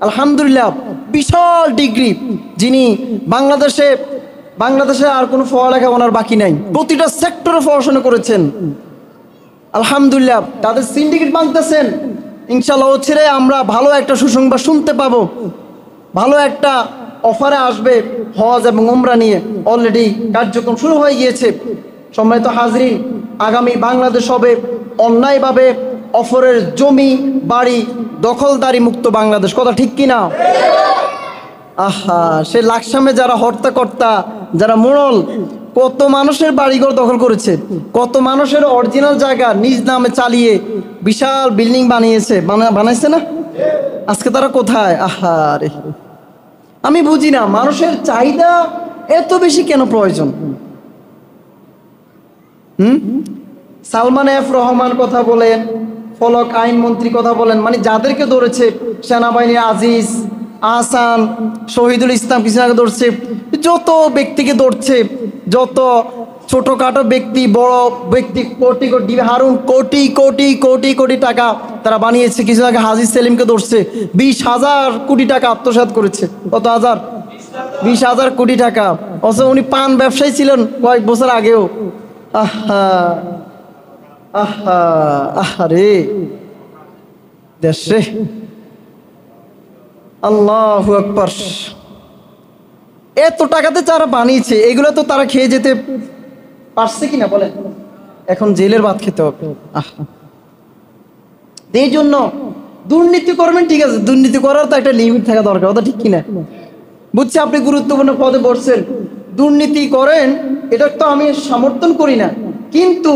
আলহামদুলিল্লাহ বিশাল ডিগ্রি, যিনি বাংলাদেশে আর কোনো পড়ালেখা ওনার বাকি নাই, প্রতিটা সেক্টরে পড়াশোনা করেছেন। আলহামদুলিল্লাহ তাদের সিন্ডিকেট বাঁধতেছেন। ইনশাআল্লাহ ছেড়ে আমরা ভালো একটা সুসংবাদ শুনতে পাবো, ভালো একটা অফারে আসবে হজ এবং উমরা নিয়ে। অলরেডি কার্যক্রম শুরু হয়ে গিয়েছে। সম্মানিত হাজরিন, আগামী বাংলাদেশ হবে অন্যায়ভাবে অফরের জমি বাড়ি দখলদারি মুক্ত বাংলাদেশ। কথা ঠিক কিনা? আহা, সে লাকসামে যারা হর্তাকর্তা, যারা মোড়ল, কত মানুষের বাড়িঘর দখল করেছে, কত মানুষের অরিজিনাল জায়গা নিজ নামে চালিয়ে বিশাল বিল্ডিং বানাইছে না? আজকে তারা কোথায়? আহা রে, আমি বুঝি না মানুষের চাহিদা এত বেশি কেন প্রয়োজন? সালমান এফ রহমান কথা বলেন, ফলক আইনমন্ত্রী কথা বলেন, মানে যাদেরকে ধরেছে সেনাবাহিনীর আজিজ আহসান, শহীদুল ইসলাম কিছু আগে ধরছে, যত ব্যক্তিকে ধরছে, যত ছোটখাটো ব্যক্তি বড় ব্যক্তি কোটি কোটি হারুন কোটি কোটি কোটি কোটি টাকা তারা বানিয়েছে। কিছু আগে হাজি সেলিমকে ধরছে, 20,000 কোটি টাকা আত্মসাৎ করেছে। কত হাজার? 20,000 কোটি টাকা। অথচ উনি পান ব্যবসায়ী ছিলেন কয়েক বছর আগেও। আহা আহা আহা রে দেশ রে, আল্লাহু আকবার। এত টাকাতে যারা বানিয়েছে এগুলো তো তারা খেয়ে যেতে পারছে কিনা বলেন? এখন জেলের ভাত খেতে হবে। এই জন্য দুর্নীতি করবেন, ঠিক আছে, দুর্নীতি করার তো একটা লিমিট থাকা দরকার। ওটা ঠিক কিনা? বুঝছি আপনি গুরুত্বপূর্ণ পদে বসছেন, দুর্নীতি করেন, এটা তো আমি সমর্থন করি না, কিন্তু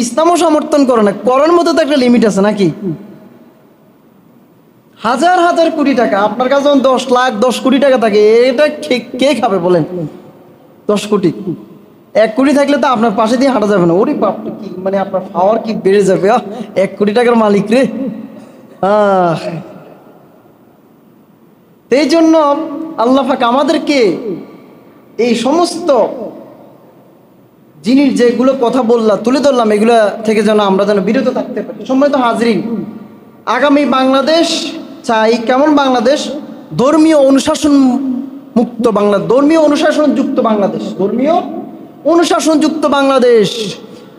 ইসলামও সমর্থন করে না। করার মতো তো একটা লিমিট আছে নাকি? হাজার হাজার কোটি টাকা আপনার কাছে 10 লাখ 10 কোটি টাকা থাকে, এটা কে খাবে বলেন? 10 কোটি, 1 কোটি থাকলে তো আপনার পাশে দিয়ে হাঁটা যাবে না। ওরে বাপ, কি মানে আপনার পাওয়ার কি বেড়ে যাবে? 1 কোটি টাকার মালিক রে। এই জন্য আল্লাহ পাক আমাদেরকে এই সমস্ত জিনিস যেগুলো কথা তুলে ধরলাম, এগুলো থেকে যেন আমরা যেন বিরত থাকতে পারি। সম্মানিত হাজরিন, আগামী বাংলাদেশ চাই কেমন বাংলাদেশ? ধর্মীয় অনুশাসন মুক্ত বাংলাদেশ, ধর্মীয় অনুশাসন যুক্ত বাংলাদেশ, ধর্মীয় অনুশাসন যুক্ত বাংলাদেশ।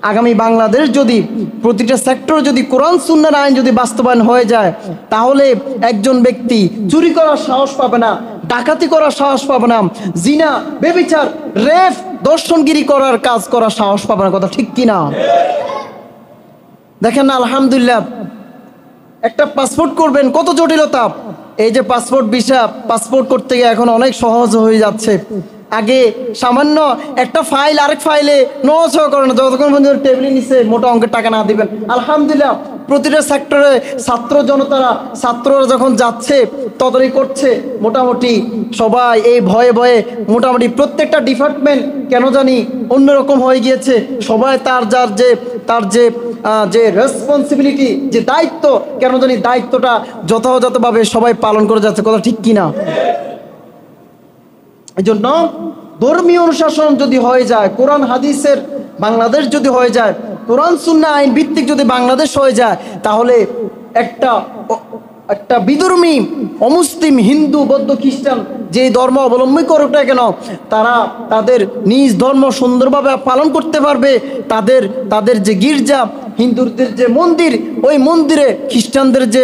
আগামী বাংলাদেশ যদি প্রতিটা সেক্টর যদি কোরআন সুন্নাহর আইন যদি বাস্তবায়ন হয়ে যায়, তাহলে একজন ব্যক্তি চুরি করার সাহস পাবে না, ডাকাতি করার সাহস পাবে না, জিনা ব্যভিচার রেপ দর্শনগিরি করার কাজ করার সাহস পাবে না। কথা ঠিক কিনা? দেখেন না, আলহামদুলিল্লাহ একটা পাসপোর্ট করবেন কত জটিলতা। এই যে পাসপোর্ট ভিসা, পাসপোর্ট করতে গিয়ে এখন অনেক সহজ হয়ে যাচ্ছে। আগে সামান্য একটা ফাইল আরেক ফাইলে নড়াচড়া করে না, যতক্ষণ পর্যন্ত টেবিলের নিচে মোটা অঙ্কের টাকা না দিবেন। আলহামদুলিল্লাহ প্রতিটা সেক্টরে ছাত্ররা যখন যাচ্ছে তদারকি করছে, মোটামুটি সবাই এই ভয়ে ভয়ে মোটামুটি প্রত্যেকটা ডিপার্টমেন্ট কেন জানি অন্যরকম হয়ে গিয়েছে। সবাই তার যে রেসপন্সিবিলিটি, যে দায়িত্ব, কেন জানি দায়িত্বটা যথাযথভাবে সবাই পালন করে যাচ্ছে। কথা ঠিক কিনা? এই জন্য ধর্মীয় অনুশাসন যদি হয়ে যায়, কোরআন হাদিসের বাংলাদেশ যদি হয়ে যায়, কোরআন সুন্নাহ আইন ভিত্তিক যদি বাংলাদেশ হয়ে যায়, তাহলে একটা বিধর্মী অমুসলিম হিন্দু বৌদ্ধ খ্রিস্টান যে ধর্ম অবলম্বন করুক না কেন, তারা তাদের নিজ ধর্ম সুন্দরভাবে পালন করতে পারবে। তাদের যে গির্জা, হিন্দুদের যে মন্দির, ওই মন্দিরে খ্রিস্টানদের যে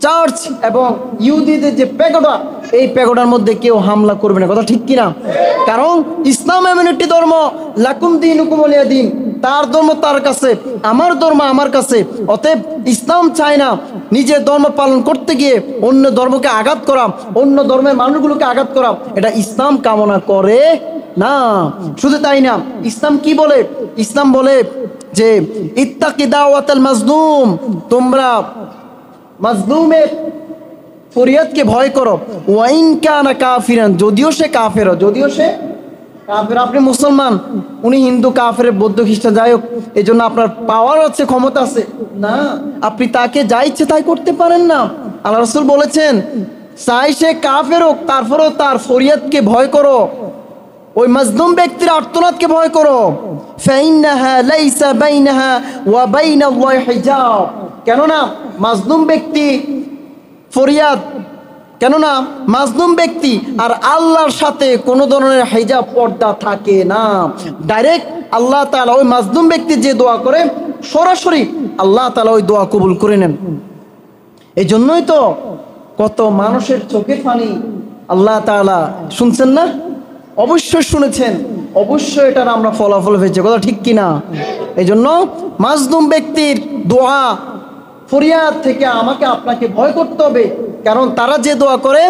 চার্চ এবং ইহুদিদের যে প্যাগোডা, এই প্যাগোডার মধ্যে কেউ হামলা করবে না। কথা ঠিক কিনা? কারণ ইসলাম এমন একটি ধর্ম, লাকুম দীনুকুম ওয়ালিয়া দীন, তার ধর্ম তার কাছে, আমার ধর্ম আমার কাছে। অতএব ইসলাম চায় না নিজের ধর্ম পালন করতে গিয়ে অন্য ধর্মকে আঘাত করা, অন্য ধর্মের মানুষগুলোকে আঘাত করা, এটা ইসলাম কামনা করে না। শুধু তাই না, ইসলাম কি বলে? ইসলাম বলে যে ইত্তাকি দাওয়াতাল মাজলুম, তোমরা মাজলুমের ফরিয়াদকে ভয় করো। ওয়াইন কানা কাফিরান, যদিও সে কাফের, যদিও সে কাফের। আপনি মুসলমান, উনি হিন্দু, কাফের, বৌদ্ধ, খ্রিস্টান, যাই হোক, এই জন্য আপনার পাওয়ার আছে, ক্ষমতা আছে না, আপনি তাকে যা ইচ্ছে তাই করতে পারেন না। আল্লাহ রাসূল বলেছেন, চাই সে কাফের হোক, তারপরেও তার ফরিয়াদকে ভয় করো, ওই মাজলুম ব্যক্তির আর্তনাদকে ভয় করো। ফাইন্নাহা লাইসা বাইনাহা ওয়া বাইনাল্লাহি হিজাব, কেননা মাজলুম ব্যক্তি ফরিয়াদ, কেননা মাজলুম ব্যক্তি আর আল্লাহর সাথে কোনো ধরনের হিজাব, পর্দা থাকে না। ডাইরেক্ট আল্লাহ তাআলা ওই মাজলুম ব্যক্তি যে দোয়া করে, সরাসরি আল্লাহ তাআলা ওই দোয়া কবুল করে নেন। এই জন্যই তো কত মানুষের চোখে পানি আল্লাহ তাআলা শুনছেন না? অবশ্যই শুনেছেন, অবশ্যই এটার আমরা ফলাফল পেয়েছি, কথা ঠিক কিনা? এই জন্য মাজলুম ব্যক্তির দোয়া ফরিয়াদ থেকে আমাকে আপনাকে ভয় করতে হবে, কারণ তারা যে দোয়া করে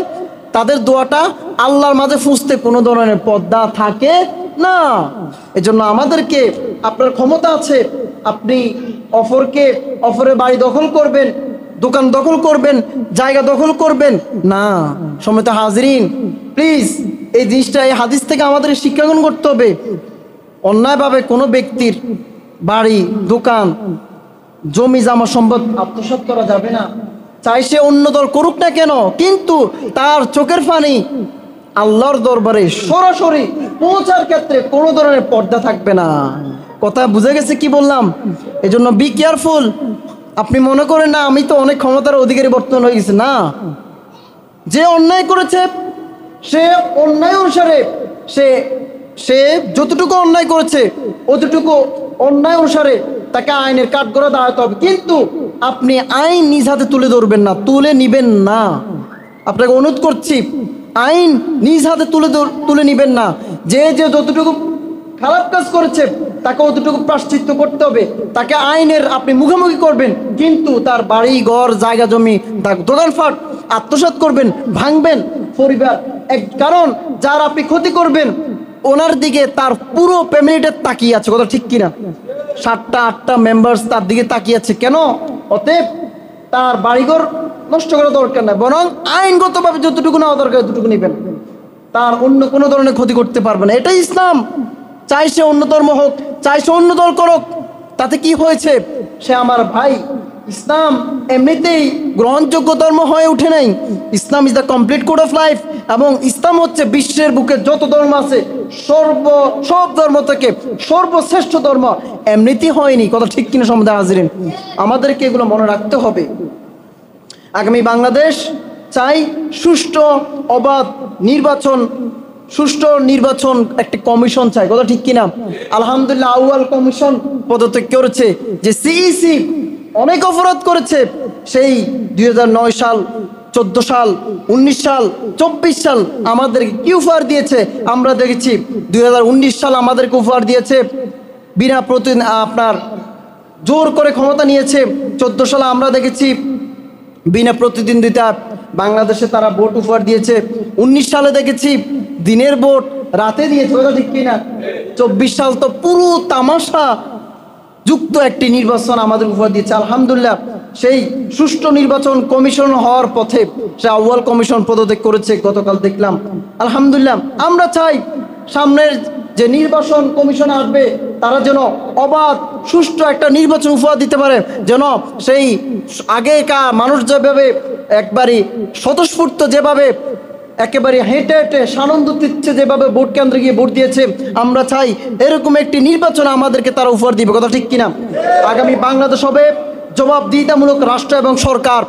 তাদের দোয়াটা আল্লাহর মাঝে ফুঁসতে কোনো ধরনের পর্দা থাকে না। এজন্য আমাদেরকে, আপনার ক্ষমতা আছে, আপনি অফরের বাড়ি দখল করবেন, দোকান দখল করবেন, জায়গা দখল করবেন না। সম্মানিত হাজিরিন, প্লিজ এই জিনিসটা, এই হাদিস থেকে আমাদের শিক্ষা গ্রহণ করতে হবে। অন্যায়ভাবে কোনো ব্যক্তির বাড়ি, দোকান, জমি জামা সম্পদ আত্মসাৎ করা যাবে না, চাই সে অন্য দল করুক না কেন, কিন্তু তার চোখের পানি আল্লাহর দরবারে সরাসরি পৌঁছার ক্ষেত্রে কোনো ধরনের পর্দা থাকবে না। কথা বুঝে গেছে কি বললাম? এই জন্য বি কেয়ারফুল। আপনি মনে করেন না আমি তো অনেক ক্ষমতার অধিকারী বর্তমান হয়ে গেছে, না। যে অন্যায় করেছে সে অন্যায় অনুসারে, সে যতটুকু অন্যায় করেছে অতটুকু অন্যায় অনুসারে তাকে আইনের কাঠগড়ায় দাঁড়াতে হবে। কিন্তু আপনি আইন নিজ হাতে তুলে ধরবেন না, তুলে নিবেন না। আপনাকে অনুরোধ করছি, আইন নিজ হাতে তুলে নিবেন না। যে যতটুকু খারাপ কাজ করেছে তাকে অতটুকু প্রায়শ্চিত্ত করতে হবে, তাকে আইনের আপনি মুখোমুখি করবেন, কিন্তু তার বাড়ি ঘর জায়গা জমি, তার দোকানপাট আত্মসাৎ করবেন, ভাঙবেন পরিবার। কারণ যার আপনি ক্ষতি করবেন ওনার দিকে তার পুরো ফ্যামিলিটা তাকিয়ে আছে, কথা ঠিক কিনা? 7টা 8টা মেম্বার্স তার দিকে তাকিয়ে আছে কেন? অতএব তার বাড়িঘর নষ্ট করা দরকার না, বরং আইনগতভাবে যতটুকু নেওয়া দরকার ততটুকু নেবেন, তার অন্য কোনো ধরনের ক্ষতি করতে পারবে না। এটাই ইসলাম। চাই সে অন্য ধর্ম হোক, চাই সে অন্য দল করুক, তাতে কি হয়েছে? সে আমার ভাই। ইসলাম এমনিতেই গ্রহণযোগ্য ধর্ম হয়ে উঠে নাই। Islam is the complete code of life, এবং ইসলাম হচ্ছে বিশ্বের বুকে যত ধর্ম আছে সব ধর্ম থেকে সর্বশ্রেষ্ঠ ধর্ম। এমনিতেই হয়নি, কথা ঠিক কিনা সম্বন্ধে হাজিরিন? আমাদেরকে এগুলো মনে রাখতে হবে। আগামী বাংলাদেশ চাই সুষ্ঠু অবাধ নির্বাচন, সুষ্ঠু নির্বাচন, একটি কমিশন চাই, কথা ঠিক কিনা? আলহামদুলিল্লাহ আউয়াল কমিশন পদত্যাগ করেছে। যে সিইসি অনেক অপরাধ করেছে, সেই 2009 সাল, 14 সাল, 19 সাল, 24 সাল আমাদেরকে কি উপহার দিয়েছে আমরা দেখেছি। 2019 সাল আমাদেরকে উপহার দিয়েছে বিনা আপনার জোর করে ক্ষমতা নিয়েছে। 14 সালে আমরা দেখেছি বিনা প্রতিদ্বন্দ্বিতা বাংলাদেশে তারা ভোট উপহার দিয়েছে। 19 সালে দেখেছি দিনের ভোট রাতে দিয়েছে, কথা ঠিক কিনা? 24 সাল তো পুরো তামাশা যুক্ত একটি নির্বাচন আমাদের উপহার দিয়েছে। আলহামদুলিল্লাহ সেই সুষ্ঠু নির্বাচন কমিশন হওয়ার পথে সে আউয়াল কমিশন পদত্যাগ করেছে গতকাল দেখলাম। আলহামদুলিল্লাহ আমরা চাই সামনের যে নির্বাচন কমিশন আসবে তারা যেন অবাধ সুষ্ঠু একটা নির্বাচন উপহার দিতে পারে, যেন সেই আগেকার মানুষ যেভাবে একবারই স্বতঃস্ফূর্ত, যেভাবে একেবারে হেঁটে হেঁটে সানন্দ দিচ্ছে, যেভাবে ভোট কেন্দ্রে গিয়ে ভোট দিয়েছে, আমরা চাই এরকম একটি নির্বাচন আমাদেরকে তারা উপহার দিবে, কথা ঠিক কিনা? আগামী বাংলাদেশ হবে জবাবদিহিতামূলক রাষ্ট্র এবং সরকার।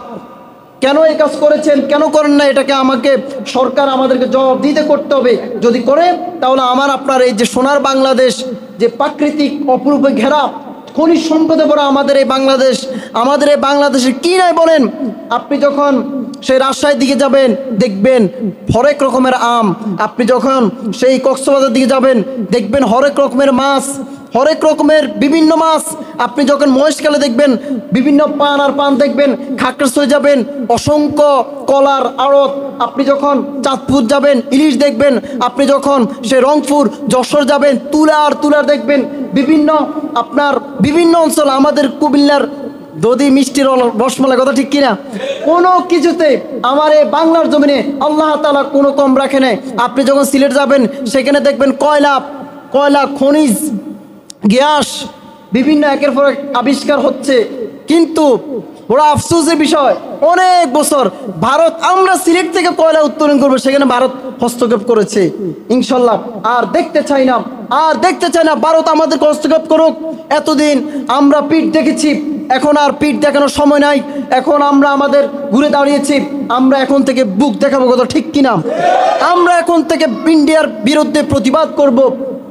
কেন এই কাজ করেছেন, কেন করেন না, এটাকে আমাকে সরকার আমাদেরকে জবাবদিহিতা করতে হবে। যদি করে তাহলে আমার আপনার এই যে সোনার বাংলাদেশ, যে প্রাকৃতিক অপরূপ ঘেরা খনিজ সম্পদে ভরা আমাদের এই বাংলাদেশ, আমাদের এই বাংলাদেশের কি নাই বলেন? আপনি যখন সেই রাজশাহীর দিকে যাবেন দেখবেন হরেক রকমের আম, আপনি যখন সেই কক্সবাজার দিকে যাবেন দেখবেন হরেক রকমের মাছ, হরেক রকমের বিভিন্ন মাছ। আপনি যখন মহেশখালে দেখবেন বিভিন্ন পান আর পান দেখবেন, খাগড়াছড়ি যাবেন অসংখ্য কলার আড়ত, আপনি যখন চাঁদপুর যাবেন ইলিশ দেখবেন, আপনি যখন সে রংপুর যশোর যাবেন তুলার দেখবেন, বিভিন্ন আপনার বিভিন্ন অঞ্চল, আমাদের কুমিল্লার দধি মিষ্টি রসমালাই, কথা ঠিক কিনা? কোনো কিছুতে আমার এই বাংলার জমিনে আল্লাহ তাআলা কোনো কম রাখে নাই। আপনি যখন সিলেট যাবেন সেখানে দেখবেন কয়লা খনিজ গ্যাস বিভিন্ন একের পর এক আবিষ্কার হচ্ছে। কিন্তু বড় আফসোসের বিষয়, অনেক বছর ভারত, আমরা সিলেট থেকে কয়লা উত্তোলন করবো, সেখানে ভারত হস্তক্ষেপ করেছে। ইনশাল্লাহ আর দেখতে চাই না ভারত আমাদের হস্তক্ষেপ করুক। এতদিন আমরা পিঠ দেখেছি, এখন আর পিঠ দেখানোর সময় নাই। এখন আমরা আমাদের ঘুরে দাঁড়িয়েছি, আমরা এখন থেকে বুক দেখাবো, কথা ঠিক কিনা? আমরা এখন থেকে ইন্ডিয়ার বিরুদ্ধে প্রতিবাদ করব।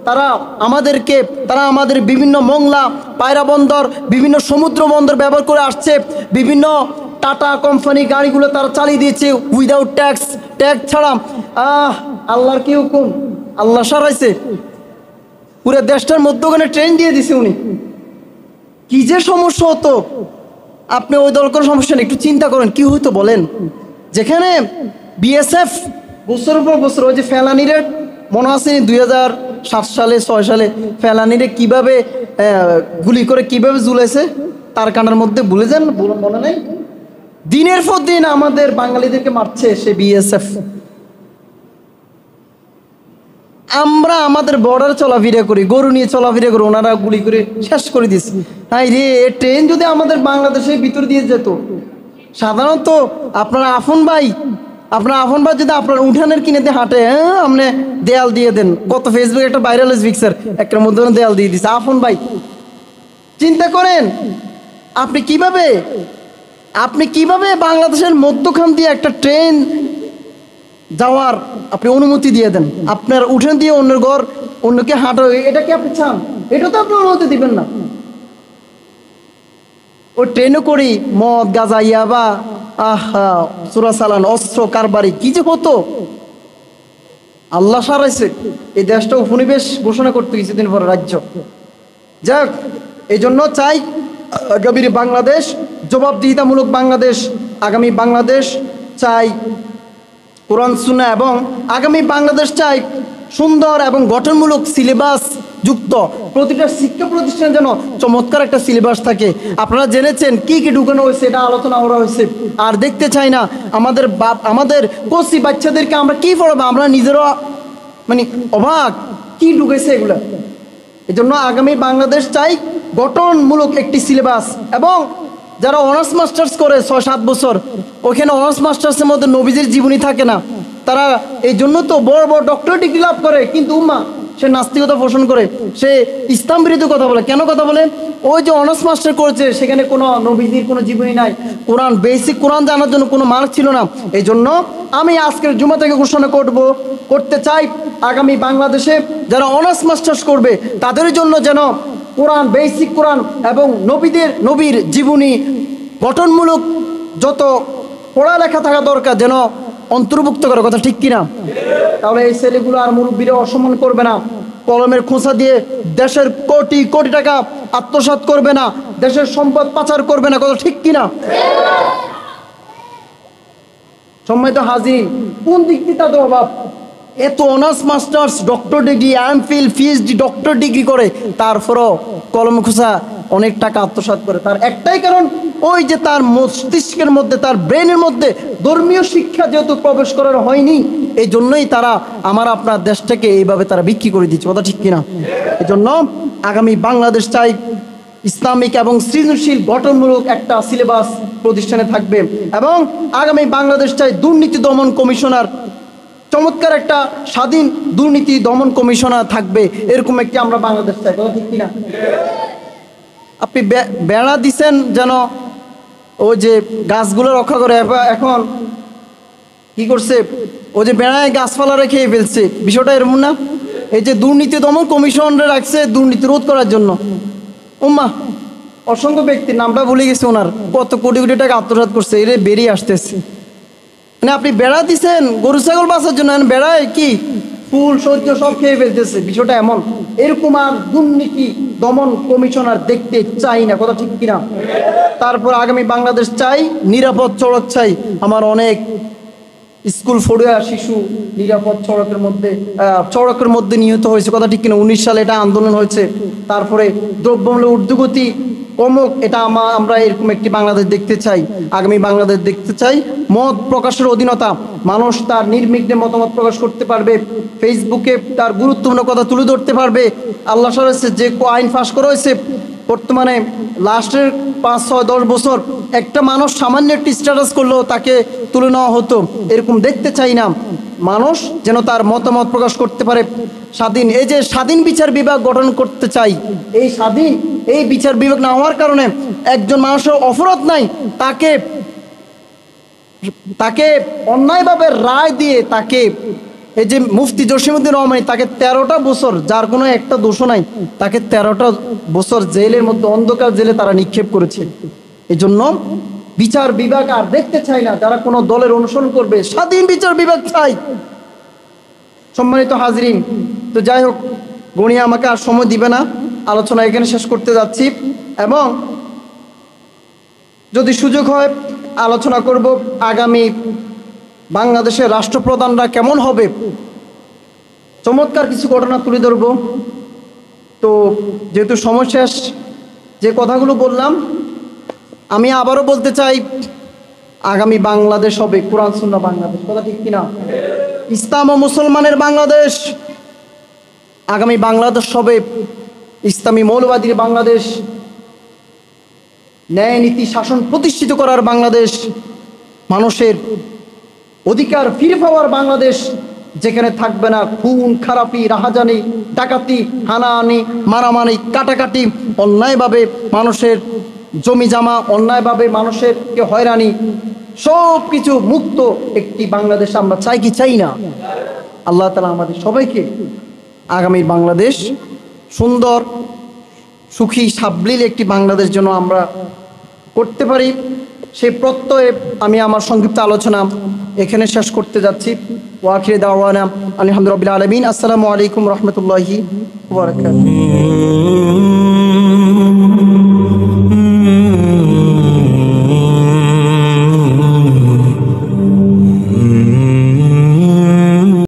তারা আমাদের বিভিন্ন মোংলা পায়রা বন্দর, বিভিন্ন সমুদ্র বন্দর ব্যবহার করে আসছে। বিভিন্ন টাটা কোম্পানি গাড়িগুলো তারা চালিয়ে দিয়েছে উইদাউট ট্যাক্স ছাড়া। আল্লাহর কি হুকুম, আল্লাহ সারাইছে পুরো দেশটার মধ্যখানে ট্রেন দিয়ে দিছে উনি। কি যে সমস্যা হতো, আপনি ওই দল কোনো সমস্যা নেই, একটু চিন্তা করেন কি হইতো বলেন। যেখানে বিএসএফ বছরের পর বছর, ওই যে ফেলানিরে মনে আছে 2007 সালে 6 সালে ফেলানিরে কিভাবে গুলি করে কিভাবে ঝুলেছে তার কানার মধ্যে, ভুলে যান, মনে নেই? দিনের পর দিন আমাদের বাঙালিদেরকে মারছে সে বিএসএফ। আমরা আমাদের বর্ডার চলাফেরা করি, গরু নিয়ে চলাফেরা করি, ওনারা গুলি করে শেষ করে দিচ্ছে। হাই রে, ট্রেন যদি আমাদের বাংলাদেশের ভিতর দিয়ে যেত, সাধারণত আপনার আফন ভাই যদি আপনার উঠানের কিনেতে হাঁটে, আপনি দেয়াল দিয়ে দেন। কত ফেসবুক একটা ভাইরাল পিকচার, একটা মধ্যে দেয়াল দিয়ে দিচ্ছে আফন ভাই। চিন্তা করেন আপনি কিভাবে বাংলাদেশের মধ্যখান দিয়ে একটা ট্রেন যাওয়ার আপনি অনুমতি দিয়ে দেন। আপনার উঠেন দিয়ে অন্যের ঘর, অন্যকে হাঁটো, এটা কি আপনি চান? এটা তো আপনি অনুমতি দিবেন না। ও ট্রেনও করি মদ গাঁজা ইয়াবা, চোরা চালান, অস্ত্র কারবারি, কি যে হতো। আল্লাহ সারাইছে, এই দেশটা উপনিবেশ ঘোষণা করতে কিছুদিন পরে রাজ্য। যাক, এই জন্য চাই আগামী বাংলাদেশ জবাবদিহিতামূলক বাংলাদেশ, আগামী বাংলাদেশ চাই কোরআন সুন্নাহ, এবং আগামী বাংলাদেশ চাই সুন্দর এবং গঠনমূলক সিলেবাস যুক্ত। প্রতিটা শিক্ষা প্রতিষ্ঠান যেন চমৎকার একটা সিলেবাস থাকে। আপনারা জেনেছেন কি ঢুকানো হয়েছে, এটা আলোচনা করা হয়েছে। আর দেখতে চাই না আমাদের কচি বাচ্চাদেরকে আমরা কি পড়াবো, আমরা নিজেরও মানে অবাক কি ঢুকেছে এগুলো। এই জন্য আগামী বাংলাদেশ চাই গঠনমূলক একটি সিলেবাস। এবং যারা অনার্স মাস্টার্স করে 6-7 বছর, ওখানে অনার্স মাস্টার্সের মধ্যে নবীজির জীবনী থাকে না। তারা এই জন্য তো বড় বড় ডক্টরেট ডিগ্রি লাভ করে, কিন্তু সে নাস্তিকতা পোষণ করে, সে ইসলাম বিরোধী কথা বলে। কেন কথা বলে? ওই যে অনার্স মাস্টার করেছে সেখানে কোনো নবীজির কোনো জীবনী নাই, বেসিক কোরআন জানার জন্য কোনো মার্ক ছিল না। এই জন্য আমি আজকের জুমা থেকে ঘোষণা করতে চাই, আগামী বাংলাদেশে যারা অনার্স মাস্টার্স করবে তাদের জন্য যেন বেসিক কোরআন এবং নবীর জীবনী গঠনমূলক যত পড়ালেখা থাকা দরকার যেন অন্তর্ভুক্ত করার কথা, ঠিক কিনা? তাহলে এই ছেলেগুলো আর মুরব্বীরা অসম্মান করবে না, কলমের খোঁচা দিয়ে দেশের কোটি কোটি টাকা আত্মসাৎ করবে না, দেশের সম্পদ পাচার করবে না, কথা ঠিক কিনা? সম্মানিত হাজির, কোন দিক দিয়ে তাদের অভাব? এত honours masters doctor degree, MPhil, PhD doctor degree করে, তারপরও কলম খোঁচা অনেক টাকা আত্মসাৎ করে। তার একটাই কারণ, ওই যে তার মস্তিষ্কের মধ্যে, তার ব্রেনের মধ্যে ধর্মীয় শিক্ষা যেহেতু প্রবেশ করার হয়নি, এই জন্যই তারা আপনার দেশটাকে এইভাবে তারা বিক্রি করে দিচ্ছে, কথা ঠিক কিনা? এই জন্য আগামী বাংলাদেশ চাই ইসলামিক এবং সৃজনশীল গঠনমূলক একটা সিলেবাস প্রতিষ্ঠানে থাকবে। এবং আগামী বাংলাদেশ চাই দুর্নীতি দমন কমিশনার, চমৎকার একটা স্বাধীন দুর্নীতি দমন কমিশনার থাকবে, এরকম একটি আমরা বাংলাদেশ চাই, কথা ঠিক কিনা? আপনি বেড়া দিচ্ছেন যেন ওই যে গাছগুলো রক্ষা করে, এখন কি করছে, ওই যে বেড়ায় গাছপালা রেখে ফেলছে, বিষয়টা এরকম না? এই যে দুর্নীতি দমন কমিশনরা রাখছে দুর্নীতি রোধ করার জন্য। অসংখ্য ব্যক্তির নামটা ভুলে গেছে, ওনার কত কোটি কোটি টাকা আত্মসাৎ করছে, এর বেরিয়ে আসতেছে। মানে আপনি বেড়া দিচ্ছেন গরু ছাগল বাঁচার জন্য, বেড়ায় কি ফুল সহ্য সব খেয়ে ফেলতেছে, বিষয়টা এমন। এরকম আর দুর্নীতি দমন কমিশনার দেখতে চাই না, কথা ঠিক কিনা? তারপর আগামী বাংলাদেশ চাই, নিরাপদ সড়ক চাই। আমার অনেক স্কুল পড়ুয়া শিশু নিরাপদ সড়কের মধ্যে নিহত হয়েছে, কথা ঠিক কিনা? 19 সালে এটা আন্দোলন হয়েছে। তারপরে দ্রব্যমূল্য ঊর্ধ্বগতি কমুক, এটা আমরা এরকম একটি বাংলাদেশ দেখতে চাই। আগামী বাংলাদেশ দেখতে চাই মত প্রকাশের অধীনতা, মানুষ তার নির্বিঘ্নে মতামত প্রকাশ করতে পারবে, ফেসবুকে তার গুরুত্বপূর্ণ কথা তুলে ধরতে পারবে। আল্লাহ যে আইন পাশ করা হয়েছে বর্তমানে লাস্টের 5, 6, 10 বছর একটা মানুষ সামান্য একটি স্ট্যাটাস করলেও তাকে তুলে নেওয়া হতো, এরকম দেখতে চাই না। মানুষ যেন তার মতামত প্রকাশ করতে পারে স্বাধীন। এই যে স্বাধীন বিচার বিভাগ গঠন করতে চাই, এই বিচার বিভাগ না হওয়ার কারণে একজন মানুষের অপরাধ নাই, তাকে অন্যায়ভাবে রায় দিয়ে তাকে, এই যে মুফতি জসিমউদ্দিন রহমানী, তাকে 13টা বছর, যার কোনো একটা দোষ নাই, তাকে 13টা বছর জেলের মধ্যে, অন্ধকার জেলে তারা নিক্ষেপ করেছে। এই জন্য বিচার বিভাগ আর দেখতে চাই না যারা কোনো দলের অনুসরণ করবে, স্বাধীন বিচার বিভাগ চাই। সম্মানিত হাজরিন, তো যাই হোক, গণিয়া আমাকে আর সময় দিবে না, আলোচনা এখানে শেষ করতে যাচ্ছি। এবং যদি সুযোগ হয় আলোচনা করব আগামী বাংলাদেশের রাষ্ট্রপ্রধানরা কেমন হবে, চমৎকার কিছু ঘটনা তুলে ধরব। তো যেহেতু সময় শেষ, যে কথাগুলো বললাম আমি আবারও বলতে চাই, আগামী বাংলাদেশ হবে কোরআন সুন্নাহ বাংলাদেশ, কথা ঠিক কিনা? ইসলাম ও মুসলমানের বাংলাদেশ। আগামী বাংলাদেশ হবে ইসলামী মৌলবাদীর বাংলাদেশ, ন্যায় নীতি শাসন প্রতিষ্ঠিত করার বাংলাদেশ, মানুষের অধিকার ফিরে পাওয়ার বাংলাদেশ, যেখানে থাকবে না খুন খারাপি, রাহাজানি, ডাকাতি, হানাহানি, মারামারি, কাটাকাটি, অন্যায়ভাবে মানুষের জমি জামা, অন্যায়ভাবে মানুষেরকে হয়রানি, সব কিছু মুক্ত একটি বাংলাদেশ আমরা চাই কি চাই না? আল্লাহ তাআলা আমাদের সবাইকে আগামীর বাংলাদেশ সুন্দর, সুখী, সাবলীল একটি বাংলাদেশ যেন আমরা করতে পারি, সেই প্রত্যয়ে আমি আমার সংক্ষিপ্ত আলোচনা এখানে শেষ করতে যাচ্ছি। ওয়া আখিরু দাওয়ানা আলহামদুলিল্লাহি রাব্বিল আলামিন। আসসালামু আলাইকুম ওয়া রাহমাতুল্লাহি ওয়া বারাকাতুহু।